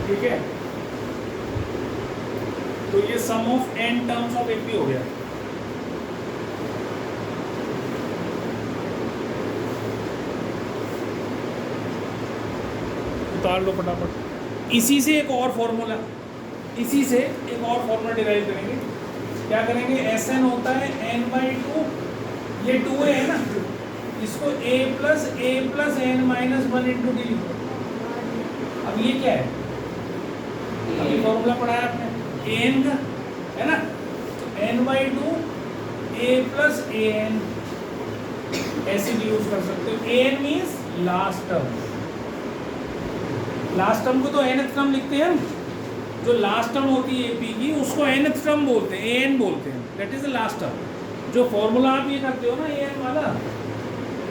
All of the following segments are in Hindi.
ठीक है, तो ये sum of n terms of AP हो गया। उतार लो फटाफट। इसी से एक और फॉर्मूला डिराइव करेंगे। क्या करेंगे, Sn होता है n/2, ये 2a है ना, इसको a plus n-1 into D लिखो। अब ये क्या है, अभी फॉर्मूला पढ़ाया आपने, an का है ना, तो n/2 a प्लस an ऐसे भी यूज कर सकते हो। an means last term, last term को तो nth टर्म लिखते हैं, जो लास्ट टर्म होती है AP की उसको nth टर्म बोलते हैं, an बोलते हैं, that is the last term. जो फॉर्मूला आप ये करते हो ना an वाला,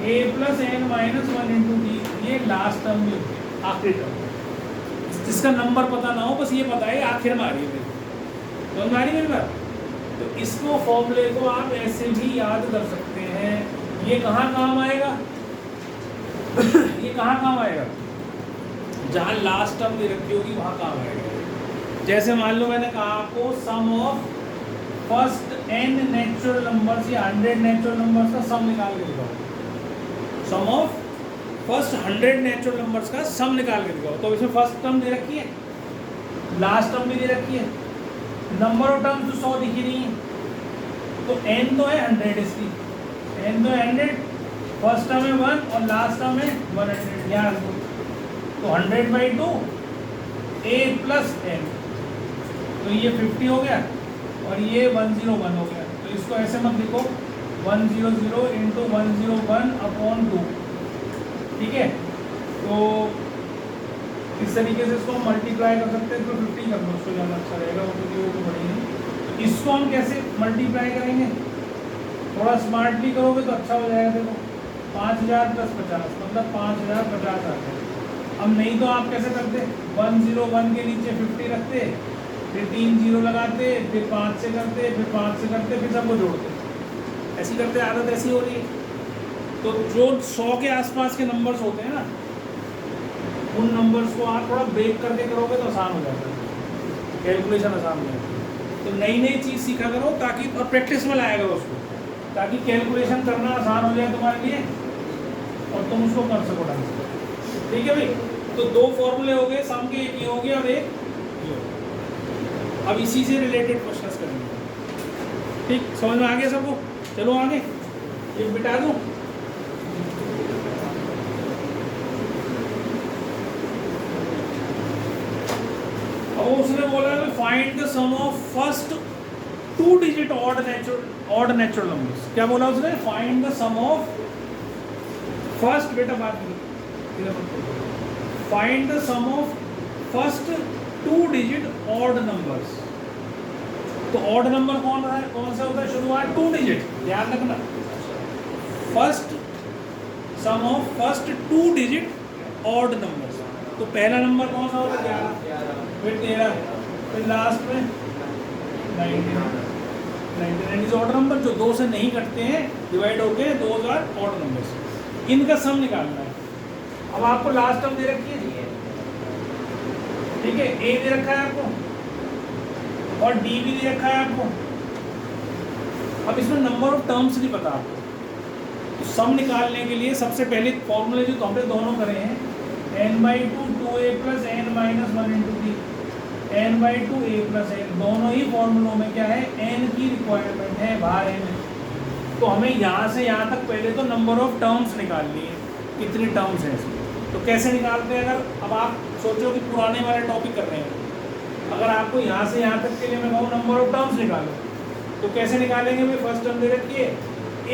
a plus n-1 into D, ये लास्ट टर्म लिखते हैं, आखिरी टर्म। जिसका नंबर पता ना हो, बस ये पता है आखिर में आ रही है, समझ में आ रही है मेरी बात। तो इसको फॉर्मूले को आप ऐसे भी याद कर सकते हैं। ये कहाँ काम आएगा ये कहाँ काम आएगा, जहाँ लास्ट टर्म दे रखी होगी वहाँ काम आएगा। जैसे मान लो मैंने कहा आपको sum of first n natural numbers या 100 नेचुरल नंबर्स का सम निकाल के दिखाओ, sum of first 100 natural numbers का सम निकाल के दिखाओ। तो इसमें फर्स्ट टर्म दे रखी है, लास्ट टर्म भी दे रखी है, नंबर ऑफ टर्म्स तो 100 दिखी नहीं है, तो n तो है 100, इसकी n तो है 100, फर्स्ट टर्म है 1 और लास्ट टर्म है 100, याद रखो। तो 100/2 a प्लस n, तो ये 50 हो गया और ये 101 हो गया। तो इसको ऐसे मत लिखो, 100 इंटू 101/2, ठीक है। तो इस तरीके से इसको हम मल्टीप्लाई कर सकते हैं, तो 50 कर लो, उसको ज़्यादा अच्छा रहेगा, क्योंकि वो तो बढ़ी नहीं। तो इसको हम कैसे मल्टीप्लाई करेंगे, थोड़ा स्मार्टली करोगे तो अच्छा हो जाएगा। देखो 5000 + 50 मतलब 5050 आ गया। अब नहीं तो आप कैसे करते, 101 के नीचे 50 रखते, फिर 3 0 लगाते, फिर 5 से करते, फिर 5 से करते, फिर सबको जोड़ते, ऐसी करते, आदत ऐसी हो रही है। तो जो 100 के आसपास के नंबर्स होते हैं ना, उन नंबर्स को आप थोड़ा ब्रेक करके करोगे तो आसान हो जाता है, कैलकुलेशन आसान हो जाती है। तो नई नई चीज़ सीखा करो ताकि, और प्रैक्टिस में लाया करो उसको, ताकि कैलकुलेशन करना आसान हो जाए तुम्हारे लिए और तुम उसको कर सको ढंग से, ठीक है भाई। तो 2 फॉर्मूले हो गए, सम के एक ये हो गया और एक ये हो गया। अब इसी से रिलेटेड क्वेश्चंस करेंगे, ठीक, समझ में आ गया सबको। चलो आगे, ये बिटा दूँ। अब उसने बोला find the sum of first 2 digit odd natural numbers. क्या बोला उसने, find the sum of first, बेटा बात find the sum of first 2 digit odd numbers. तो ऑड नंबर कौन सा होता है, शुरुआत 2 डिजिट, ध्यान रखना। First sum of first 2 digit odd numbers, तो पहला नंबर कौन सा होता है, 11, फिर 13, फिर लास्ट में 99 इज ऑड नंबर, जो 2 से नहीं कटते हैं, डिवाइड होके 2 आर ऑड नंबर्स, इनका सम निकालना है। अब आपको लास्ट टर्म दे रखी है, ठीक है, ए दे रखा है आपको और डी भी दे रखा है आपको। अब इसमें नंबर ऑफ टर्म्स नहीं पता आपको, तो सम निकालने के लिए सबसे पहले फॉर्मूले जो हमने दोनों करे हैं, n/2 2a + n-1 into D, n/2 a + n, दोनों ही फॉर्मूलों में क्या है, n की रिक्वायरमेंट है, बाहर n। तो हमें यहाँ से यहाँ तक पहले तो नंबर ऑफ टर्म्स निकालनी है, कितने टर्म्स हैं इसमें। तो कैसे निकालते हैं, अगर अब आप सोचो कि पुराने वाले टॉपिक कर रहे हैं, अगर आपको यहाँ से यहाँ तक के लिए मैं कहूँ नंबर ऑफ टर्म्स निकालो, तो कैसे निकालेंगे भाई। फर्स्ट टर्म दे रखी है,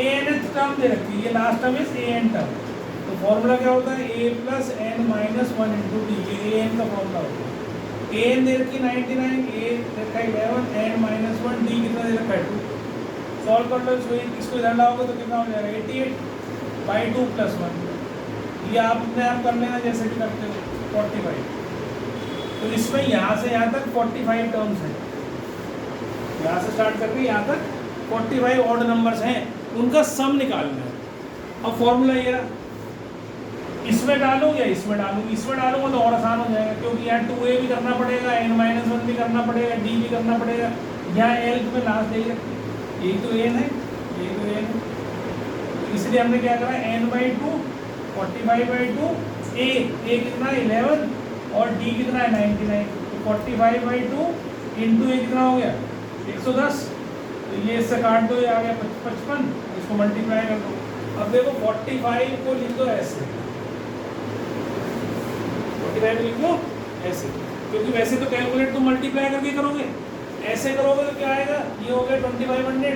anth टर्म दे रखी है, ये last term is an term. तो फॉर्मूला क्या होता है, a + n-1 इंटू डी, ये an का फॉर्मूला होता है। an दे रखी 99, a रखा 11, n-1, d कितना दे रखा है 2। सॉल्व कर लो इसको इधर लाओगे तो कितना हो जाएगा, 88/2 + 1, ये आप अपने आप कर लेना जैसे भी करते हो, 45। तो इसमें यहाँ से यहाँ तक 45 टर्म्स हैं, यहाँ से स्टार्ट करके यहाँ तक 45 ऑड नंबर्स हैं, उनका सम निकालना है। अब फॉर्मूला ये रहा, इसमें डालूँ या इसमें डालूँ? इसमें डालूंगा तो और आसान हो जाएगा, क्योंकि यहाँ 2a भी करना पड़ेगा, n-1 भी करना पड़ेगा, d भी करना पड़ेगा। यहाँ l में लास्ट यही रखते, यही तो n है, यही तो n है। इसलिए हमने क्या करा, n/2 45/2, a कितना 11 और d कितना है 99, तो 45/2 इंटू a कितना हो गया 110। तो ये इससे काट दो, ये आ गया 55, इसको मल्टीप्लाई कर दो। अब देखो 45 को लिख दो ऐसे, 45 लिख लो ऐसे, क्योंकि वैसे तो कैलकुलेट तो मल्टीप्लाई करके करोगे, ऐसे करोगे तो क्या आएगा, ये हो गया 2500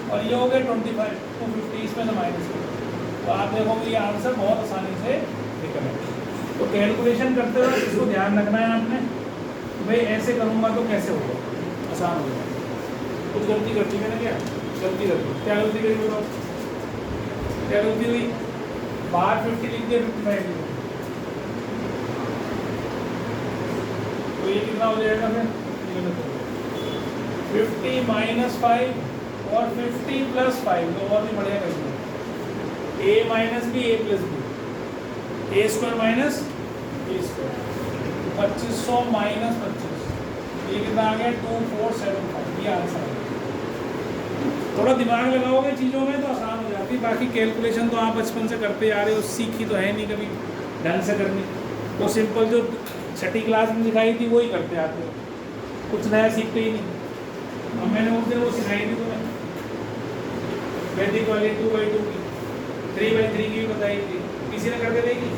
और ये हो गया 25 250, इसमें से माइनस करो तो आप देखोगे ये आंसर बहुत आसानी से निकलेगा। तो कैलकुलेशन करते वक्त इसको ध्यान रखना है आपने, भाई ऐसे करूँगा तो कैसे होगा, आसान हो जाएगा। कुछ गलती करती मैंने, क्या गलती कर दी, क्या गलती करी बताओ, क्या गलती हुई, बाहर 50 लिख दिया 55 लिख दिया, तो ये कितना हो जाएगा फिर 50 - 5 और 50 + 5, तो और भी बढ़िया कर दिया, a - b a + b, a² - b², 2500 - 25, ये कितना आ गया 2475, ये आंसर है। थोड़ा दिमाग लगाओगे चीज़ों में तो आसान हो जाती है, बाकी कैलकुलेशन तो आप बचपन से करते आ रहे हो, सीखी तो है नहीं कभी ढंग से करनी, तो सिंपल जो छठी क्लास में सिखाई थी वही करते आते हो, कुछ नया सीखते ही नहीं। अब मैंने उस दिन वो सिखाई थी तुम्हें, वैदिक वाली 2/2 की, 3/3 की भी बताई थी, किसी ने करके देगी,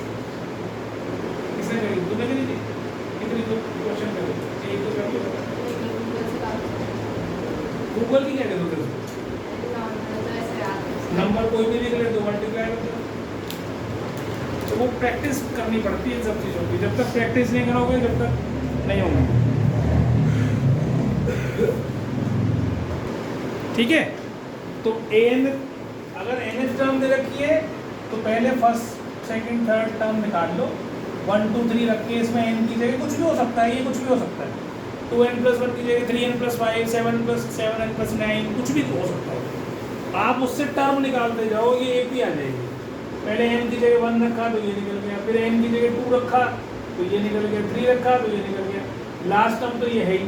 किसने करी, तुमने करी थी, कितनी तो क्वेश्चन करे, एक तो कर लो, गूगल की क्या जरूरत है, नंबर कोई भी लिख ले तो मल्टीप्लाई कर दो। तो वो प्रैक्टिस करनी पड़ती है इन सब चीज़ों की, जब तक प्रैक्टिस नहीं करोगे जब तक नहीं होगा, ठीक है। तो n अगर nth टर्म दे रखी है तो पहले फर्स्ट सेकंड थर्ड टर्म निकाल लो, 1 2 3 रख के इसमें n की जगह कुछ भी हो सकता है, ये कुछ भी हो सकता है, 2n + 1 की जगह 3n + 5 7 + 7n + 9 कुछ भी हो सकता है। आप उससे टर्म निकालते जाओ, ये AP आ जाएगी। पहले n की जगह 1 रखा तो ये निकल गया, फिर n की जगह 2 रखा तो ये निकल गया, 3 रखा तो ये निकल गया, लास्ट टर्म तो ये है ही।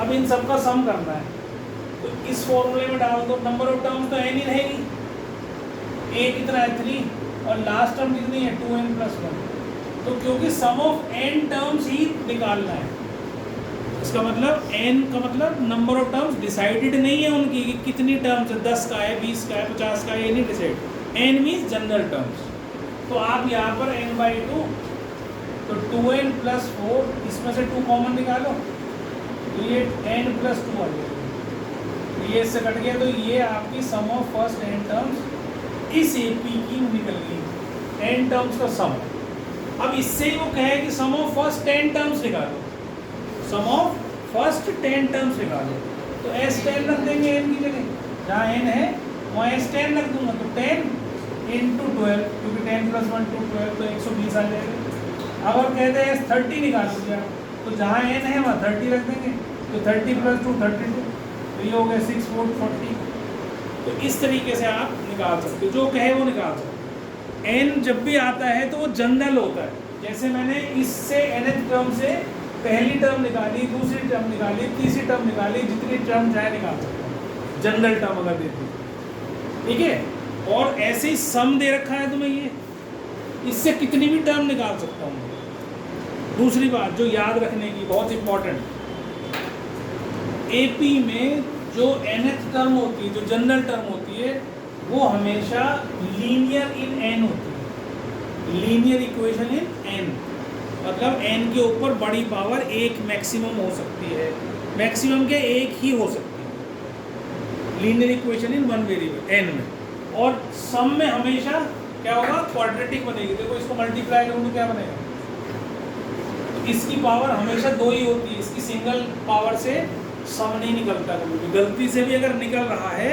अब इन सब का सम करना है तो इस फॉर्मूले में डाल दो, नंबर ऑफ टर्म्स तो n ही रहेगी, a कितना है 3 और लास्ट टर्म कितनी है 2n + 1, तो क्योंकि सम ऑफ n टर्म्स ही निकालना है, इसका मतलब n का मतलब नंबर ऑफ टर्म्स डिसाइडेड नहीं है उनकी कि कितनी टर्म्स है, 10 का है 20 का है 50 का है, ये नहीं decide, n means general terms. तो आप यहाँ पर n/2 तो 2n + 4, इसमें से 2 कॉमन निकालो तो ये n + 2 आ जाएगा, तो ये इससे कट गया, तो ये आपकी सम ऑफ फर्स्ट n टर्म्स इस AP की निकल गई, n टर्म्स का सम। अब इससे ही वो कहे कि सम ऑफ फर्स्ट 10 टर्म्स निकालो, सम ऑफ फर्स्ट 10 टर्म्स निकालो, तो S10 रख देंगे n की जगह, जहाँ n है वहाँ S10 रख दूंगा, तो 10 × 12, क्योंकि 10 + 1 2 12 तो 120 आ जाएगा। अगर कहते हैं S30 निकाल दीजिए, तो जहाँ n है वहाँ 30 रख देंगे, तो 30 + 2 32, तो ये हो गया 6 4 40। तो इस तरीके से आप निकाल सकते हो, जो कहे वो निकाल सकते हो। n जब भी आता है तो वो जनरल होता है, जैसे मैंने इससे nth टर्म से पहली टर्म निकाली, दूसरी टर्म निकाली, तीसरी टर्म निकाली, जितनी टर्म चाहे निकाल सकते हो, जनरल टर्म अगर देती है, ठीक है। और ऐसे ही सम दे रखा है तुम्हें, ये इससे कितनी भी टर्म निकाल सकता हूँ। दूसरी बात जो याद रखने की बहुत इंपॉर्टेंट, AP में जो nth टर्म होती है, जो जनरल टर्म होती है, वो हमेशा लीनियर इन n होती है, लीनियर इक्वेशन इन n, मतलब n के ऊपर बड़ी पावर एक मैक्सिमम हो सकती है, मैक्सिमम के एक ही हो सकती है, linear equation in one variable n में। और सम में हमेशा क्या होगा, क्वाड्रेटिक बनेगी। देखो इसको मल्टीप्लाई करूँ तो क्या बनेगा, तो इसकी पावर हमेशा 2 ही होती है, इसकी सिंगल पावर से सम नहीं निकलता कभी भी। गलती से भी अगर निकल रहा है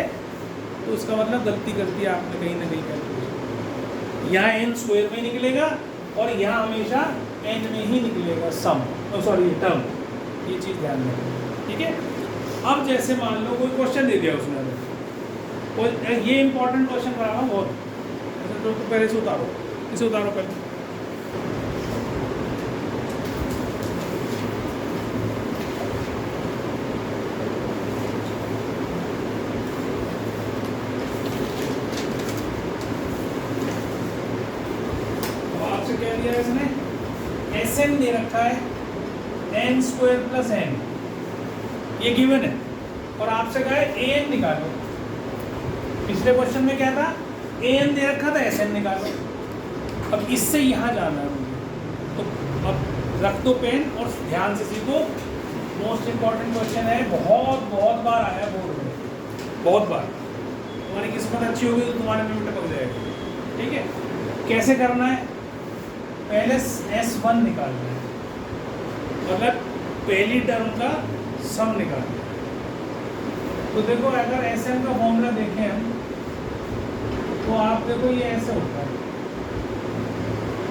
तो उसका मतलब गलती कर दिया आपने कहीं ना कहीं कैलकुलेशन। यहाँ n² में निकलेगा और यहाँ हमेशा n में ही निकलेगा सम, सॉरी टर्म, ये चीज़ ध्यान रखें, ठीक है। अब जैसे मान लो कोई क्वेश्चन दे दिया उसने, ये इंपॉर्टेंट क्वेश्चन करा रहा हूँ बहुत, तो पहले से उतारो, इसे उतारो पहले। आपसे क्या दिया है इसने, Sn दे रखा है n स्क्वायर प्लस n, ये गिवन है, और आपसे कहा है an निकालो। पिछले क्वेश्चन में क्या था, an दे रखा था, Sn निकालो। अब इससे यहाँ जाना है मुझे, तो अब रख दो पेन और ध्यान से सीखो। मोस्ट इम्पॉर्टेंट क्वेश्चन है, बहुत बार आया है बोर्ड में, बहुत बार। तुम्हारी किस्मत अच्छी होगी तो तुम्हारे में टपक जाएगा। ठीक है, कैसे करना है, पहले S1 निकालना है, मतलब पहली टर्म का सम निकालना है। तो देखो अगर Sn का फॉर्मूला देखें हम, तो आप देखो ये ऐसे होता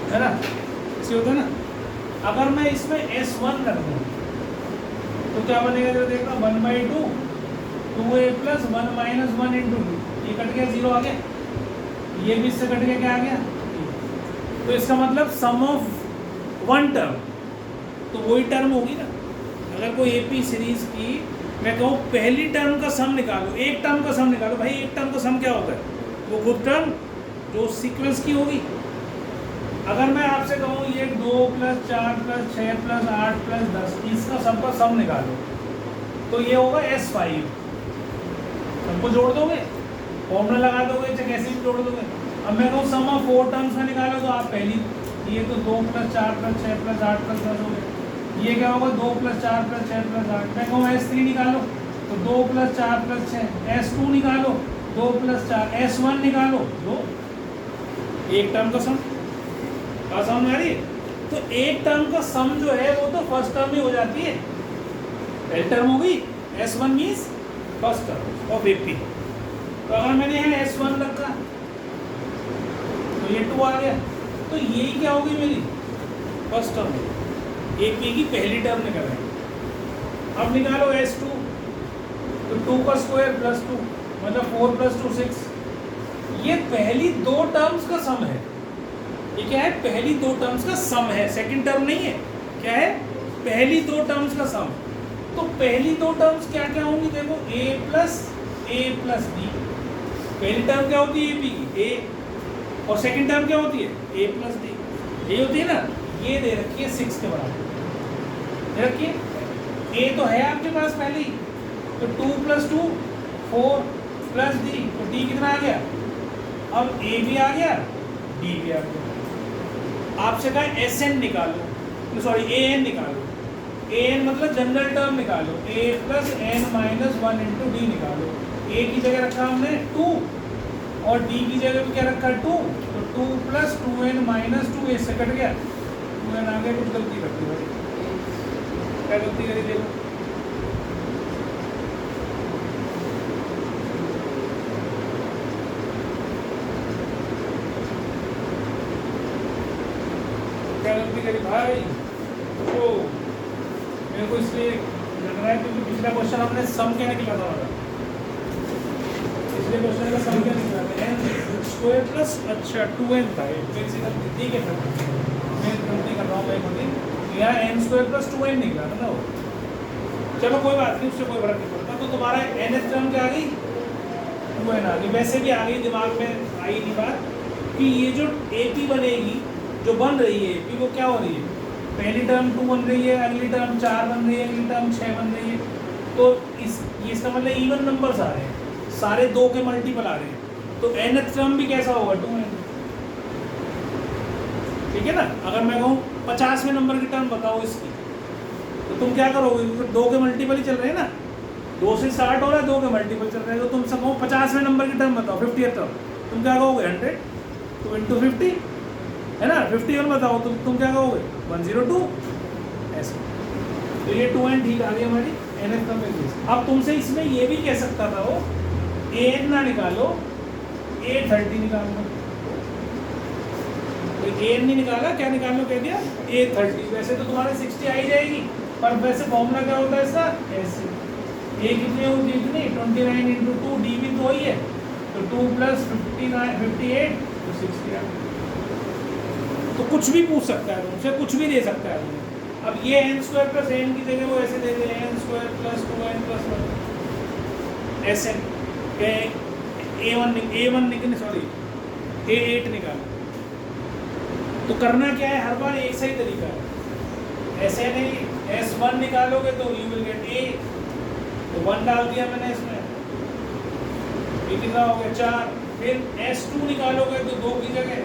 है ना, ऐसे होता है ना। अगर मैं इसमें S1 रख दूँ तो क्या बनेगा, जो देखना 1/2 2a प्लस 1 माइनस 1 इंटू 2, ये कट गया, 0 आ गया, ये भी इससे कट गया, क्या आ गया। तो इसका मतलब सम ऑफ वन टर्म, तो वही टर्म होगी ना। अगर कोई एपी सीरीज की मैं कहूँ पहली टर्म का सम निकालो, एक टर्म का सम निकालो, भाई एक टर्म का सम क्या होता है, वो खुद टर्म जो सीक्वेंस की होगी। अगर मैं आपसे कहूँ ये 2 + 4 + 6 + 8 + 10, इसका सबका सम निकालो, तो ये होगा S5। सबको जोड़ दोगे, फॉर्मूला लगा दोगे, चाहे कैसे भी जोड़ दोगे। अब मैं कहूँ सम ऑफ 4 टर्म्स का निकालो, तो आप पहली ये तो 2 + 4 + 6 + 8 + 10 हो गए। ये क्या होगा, 2 + 4 + 6 + 8। मैं कहूँ S3 निकालो, तो 2 + 4 + 6। S2 निकालो, 2 + 4। S1 निकालो, 2। एक टर्म का सम, क्या समझ आ रही है। तो एक टर्म का सम जो है वो तो फर्स्ट टर्म ही हो जाती है, पहली टर्म हो गई। S1 means first term of AP। तो अगर मैंने यहाँ S1 रखा तो ये 2 आ गया, तो यही क्या होगी मेरी फर्स्ट टर्म, AP की पहली टर्म निकालेंगे। अब निकालो S2, तो 2 का स्क्वायर प्लस 2, मतलब 4 + 2 6। ये पहली दो टर्म्स का सम है। ये क्या है, पहली दो टर्म्स का सम है, सेकंड टर्म नहीं है। क्या है, पहली दो टर्म्स का सम। तो पहली दो टर्म्स क्या क्या होंगी, देखो a + b। पहली टर्म क्या होती है AP की, a, और सेकंड टर्म क्या होती है, a + d। ये होती है ना, ये दे रखी है 6 के बराबर दे रखिए। a तो है आपके पास पहले ही, तो 2 + 2 4 + d, तो d कितना आ गया। अब a भी आ गया, d भी आ गया। आपसे कहा Sn निकालो, सॉरी An निकालो। An मतलब जनरल टर्म निकालो, a + n - 1 × d निकालो। a की जगह रखा हमने 2 और d की जगह भी क्या रखा 2, तो 2 + 2n - 2, इससे कट गया 2n आ गया। कुछ गलती कर दी भाई, क्या गलती करी देखो, क्या गलती करी भाई। तो मेरे को इसलिए लग रहा है क्योंकि पिछला क्वेश्चन हमने सम क्या निकला था हमारा, पिछले क्वेश्चन का सम क्या निकला था, n² प्लस, अच्छा 2n था। मेरी सी गलती, ठीक है सर, मैं गलती कर रहा हूँ, मैं खुद यहाँ n² प्लस 2n निकला था ना वो। चलो कोई बात नहीं, उससे कोई फर्क नहीं पड़ता। तो तुम्हारा nth टर्म क्या आ गई, 2n आ गई। वैसे भी आ गई, दिमाग में आई नहीं बात कि ये जो AP बनेगी, जो बन रही है AP, वो क्या हो रही है, पहली टर्म 2 बन रही है, अगली टर्म 4 बन रही है, अगली टर्म 6 बन रही है। तो इसका मतलब इवन नंबर्स आ रहे हैं, सारे 2 के मल्टीपल आ रहे हैं। तो nth टर्म भी कैसा होगा, 2n। ठीक है ना। अगर मैं कहूँ 50वें नंबर की टर्म बताओ इसकी, तो तुम क्या करोगे, क्योंकि 2 के मल्टीपल ही चल रहे हैं ना, 2 से स्टार्ट हो रहा है, 2 के मल्टीपल चल रहे हैं। तो तुम सब 50वें नंबर की टर्म बताओ, 50th टर्म, तुम क्या कहोगे 100, तो इंटू 50 है ना। 51 बताओ, तुम क्या कहोगे 102, ऐसे। तो ये 2n ठीक आ गई हमारी nth टर्म में। अब तुमसे इसमें ये भी कह सकता था वो, an ना निकालो, a30 निकाल लो। तो an नहीं निकाला, क्या निकाल लो, कह दिया a30। वैसे तो तुम्हारे 60 आ ही जाएगी, पर वैसे फॉर्मूला क्या होता है इसका, ऐसे a कितनी होगी, इतनी 29 × 2, d भी तो वही है, तो 2 + 59 58, तो 60 आ गया। कुछ भी पूछ सकता है, तुमसे कुछ भी दे सकता है तुम्हें। अब ये एन स्क्वायर प्लस एन की जगह वो ऐसे दे दे n square plus 2n plus 1 ऐसे ए1 निकले, सॉरी ए8 निकालो। तो करना क्या है, हर बार एक सही तरीका है, ऐसे नहीं S1 निकालोगे तो यू विल गेट ए, तो 1 डाल दिया मैंने इसमें, ये कितना हो गया 4। फिर S2 निकालोगे तो 2 की जगह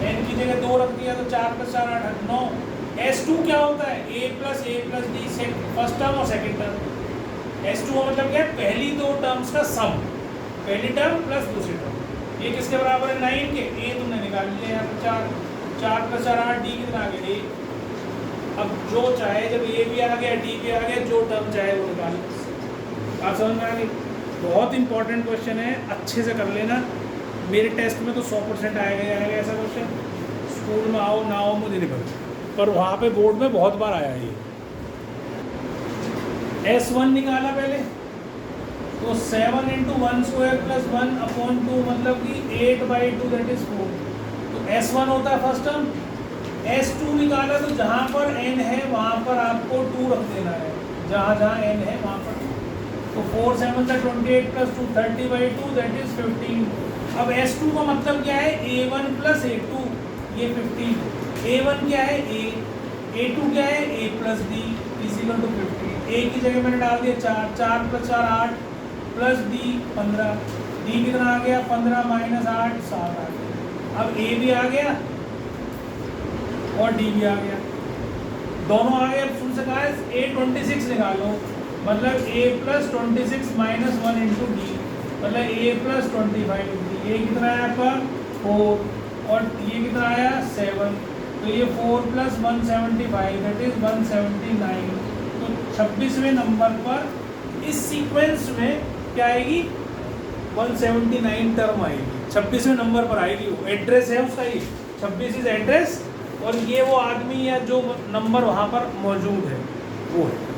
n की जगह 2 रख दिया तो 4 + 4 8 9। S2 क्या होता है, a + d फर्स्ट टर्म और सेकंड टर्म। S2 का मतलब क्या है, पहली दो टर्म्स का सम, पहली टर्म प्लस दूसरी टर्म। ये किसके बराबर है 9 के, a तुमने निकाल लिया यहाँ पर 4 + 4 8 d कितना आ गया 1। अब जो चाहे, जब a भी आ गया d भी आ गया, जो टर्म चाहे वो निकाल लो। आप समझ में आ गई। बहुत इंपॉर्टेंट क्वेश्चन है, अच्छे से कर लेना। मेरे टेस्ट में तो 100% आएगा ऐसा क्वेश्चन, स्कूल में आओ ना आओ मुझे नहीं पता, पर वहाँ पे बोर्ड में बहुत बार आया है ये। S1 निकाला पहले, तो 7 × 1² + 1/2 मतलब कि 8/2 दैट इज 4। तो S1 होता है फर्स्ट टर्म। S2 निकाला तो जहाँ पर n है वहाँ पर आपको 2 रख देना है, जहाँ जहाँ n है वहाँ पर 2। तो 4 7 28 + 2 30/2 दैट इज 15। अब S2 का मतलब क्या है, A1 + A2 ये 15। A1 क्या है A, A2 क्या है A + D = 15। A की जगह मैंने डाल दिया 4 + 4 8 + D 15। D कितना आ गया 15 - 8 7 आ गया। अब A भी आ गया और D भी आ गया, दोनों आ गए। अब सुन सका है A26 निकालो, मतलब A + 26 - 1 × D मतलब A + 25 × D। ये कितना आया आपका 4 और ये कितना आया 7, तो ये 4 + 175 दैट इज 179। तो 26वें नंबर पर इस सीक्वेंस में क्या आएगी 179 टर्म आएगी, 26वें नंबर पर आएगी। वो एड्रेस है उसका, ये 26 इज एड्रेस, और ये वो आदमी या जो नंबर वहाँ पर मौजूद है वो है।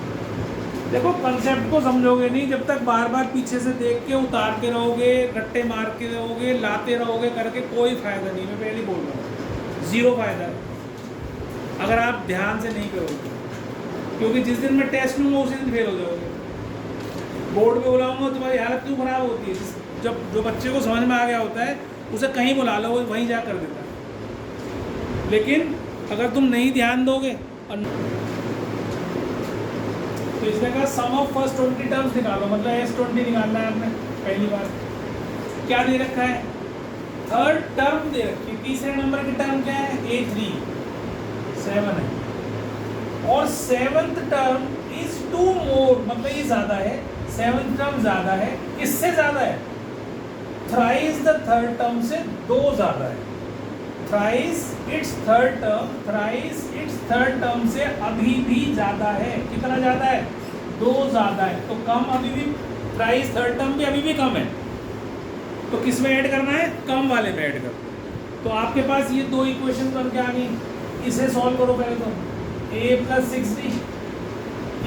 देखो कंसेप्ट को समझोगे नहीं जब तक बार बार पीछे से देख के उतारते रहोगे, रट्टे मार के रहोगे, लाते रहोगे करके, कोई फायदा नहीं। मैं पहले बोल रहा हूँ 0 फायदा है अगर आप ध्यान से नहीं करोगे, क्योंकि जिस दिन मैं टेस्ट लूँगा उसी दिन फेल हो जाओगे। बोर्ड पे बुलाऊंगा तुम्हारी हालत क्यों खराब होती है, जब जो बच्चे को समझ में आ गया होता है उसे कहीं बुला लो, वो वहीं जा कर देता है। लेकिन अगर तुम नहीं ध्यान दोगे और तो इसने कहा सम ऑफ फर्स्ट 20 टर्म्स निकालो, मतलब S20 निकालना है आपने। पहली बार क्या दे रखा है, थर्ड टर्म दे रखी है, तीसरे नंबर की टर्म क्या है A3 7 है, और 7th टर्म इज 2 मोर मतलब ये ज्यादा है, 7th टर्म ज्यादा है। किससे ज्यादा है, थ्राइस द थर्ड टर्म से 2 ज्यादा है। Thrice it's third term, thrice it's third term से अभी भी ज्यादा है। कितना ज्यादा है 2 ज्यादा है, तो कम अभी भी, थ्राइस थर्ड टर्म भी अभी भी कम है। तो किस में ऐड करना है, कम वाले में ऐड कर। तो आपके पास ये 2 इक्वेशन बन के आ गई, इसे सॉल्व करो पहले तो। a + 6d,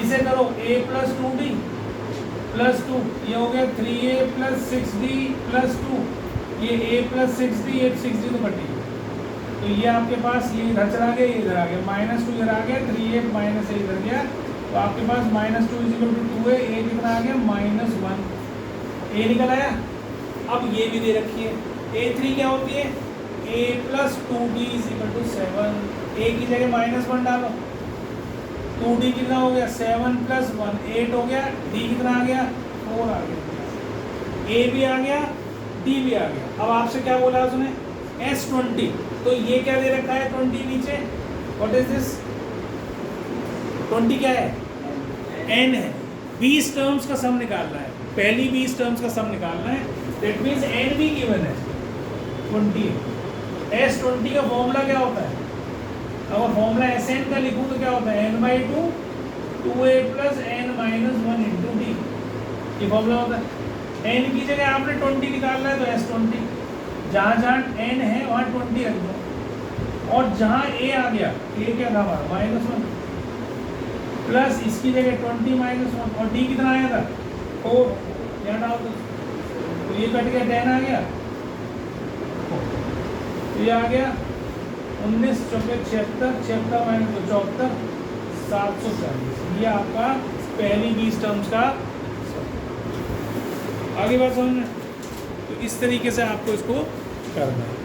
इसे करो a + 2d + 2, ये हो गया 3a + 6d + 2, ये a + 6d 6d तो कटी। तो ये आपके पास ये इधर चला गया, ये इधर आ गया, -2 इधर आ गया, 3a - a इधर गया, तो आपके पास -2 = 2 है, a कितना आ गया -1, a निकल आया। अब ये भी दे रखी है, a3 क्या होती है a + 2d = 7, a की जगह -1 डालो, 2d कितना हो गया 7 + 1 8 हो गया, d कितना आ गया 4 आ गया, a भी आ गया d भी आ गया। अब आपसे क्या बोला उसने S20, तो ये क्या दे रखा है 20 नीचे, व्हाट इज दिस 20 क्या है n है, 20 टर्म्स का सम निकालना है, पहली 20 टर्म्स का सम निकालना है, दैट मीन्स n भी गिवन है 20। S20 का फॉर्मूला क्या होता है, अगर फॉर्मूला Sn का लिखूं तो क्या होता है n/2 2a + n - 1 × d, ये फॉर्मूला होता है। n की जगह आपने 20 निकालना है तो S20, जहाँ जहाँ n है वहाँ 20 रख दो, और जहाँ a आ गया, a क्या था हमारा -1 प्लस इसकी जगह 20 - 1, और d कितना आया था 4, यहाँ डाल दो, तो ये कट गया 10 आ गया, तो ये आ गया 19 चौके 76, 76 माइनस 74, 740। ये आपका पहली 20 टर्म्स का आगे बात समझ में। तो इस तरीके से आपको इसको करना है।